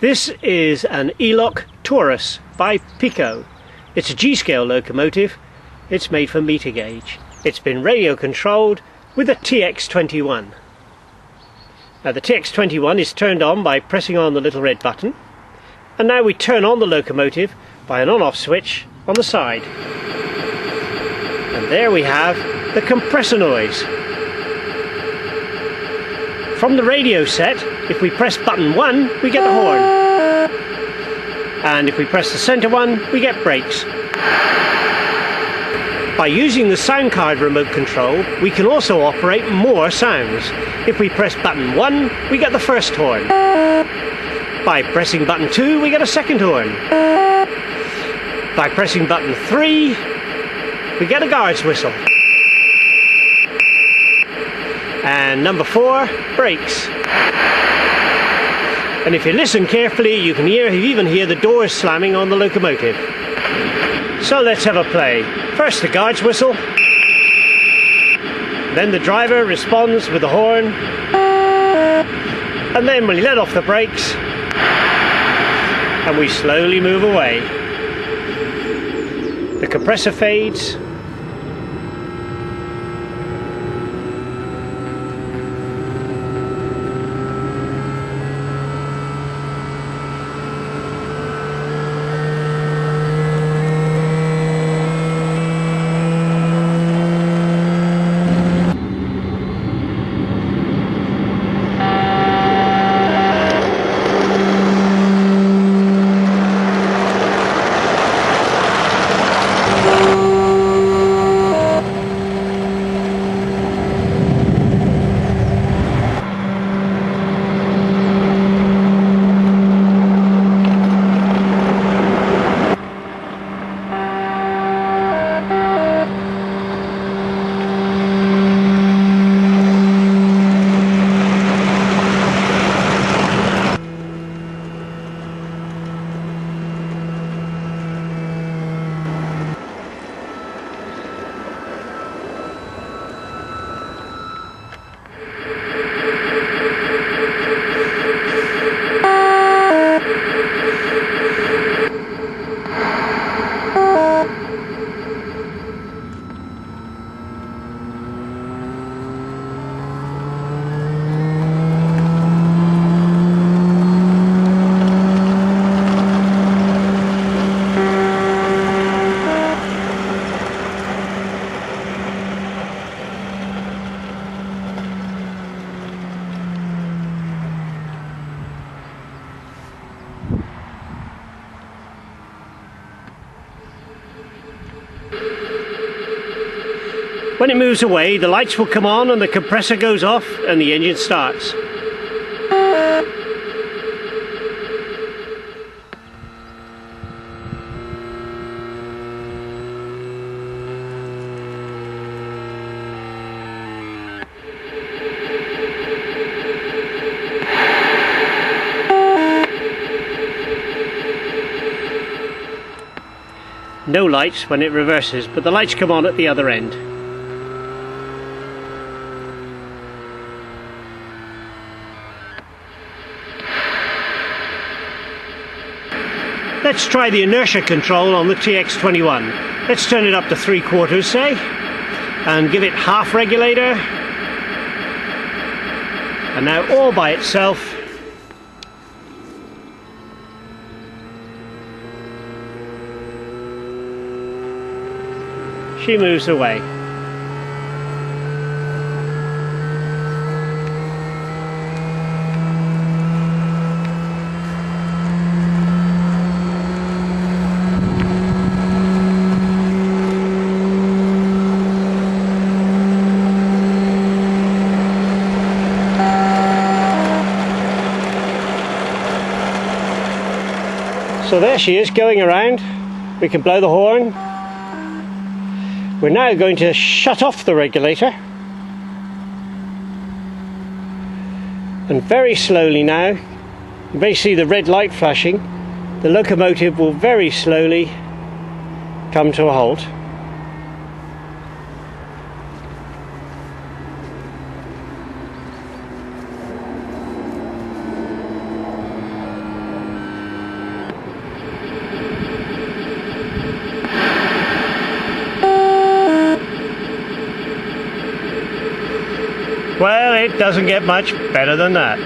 This is an E-Loc Taurus by Pico. It's a G-scale locomotive. It's made for meter gauge. It's been radio controlled with a TX21. Now the TX21 is turned on by pressing on the little red button, and now we turn on the locomotive by an on-off switch on the side. And there we have the compressor noise. From the radio set, if we press button 1, we get the horn. And if we press the centre one, we get brakes. By using the sound card remote control, we can also operate more sounds. If we press button 1, we get the first horn. By pressing button 2, we get a second horn. By pressing button 3, we get a guard's whistle. And number 4, brakes. And if you listen carefully, you can even hear the doors slamming on the locomotive. So let's have a play. First the guard's whistle, then the driver responds with the horn, and then we let off the brakes and we slowly move away. The compressor fades. When it moves away, the lights will come on and the compressor goes off and the engine starts. No lights when it reverses, but the lights come on at the other end. Let's try the inertia control on the TX21. Let's turn it up to 3/4, say, and give it half regulator. And now all by itself. She moves away. So there she is going around. We can blow the horn. We're now going to shut off the regulator. And very slowly now, you may see the red light flashing. The locomotive will very slowly come to a halt. Well, it doesn't get much better than that.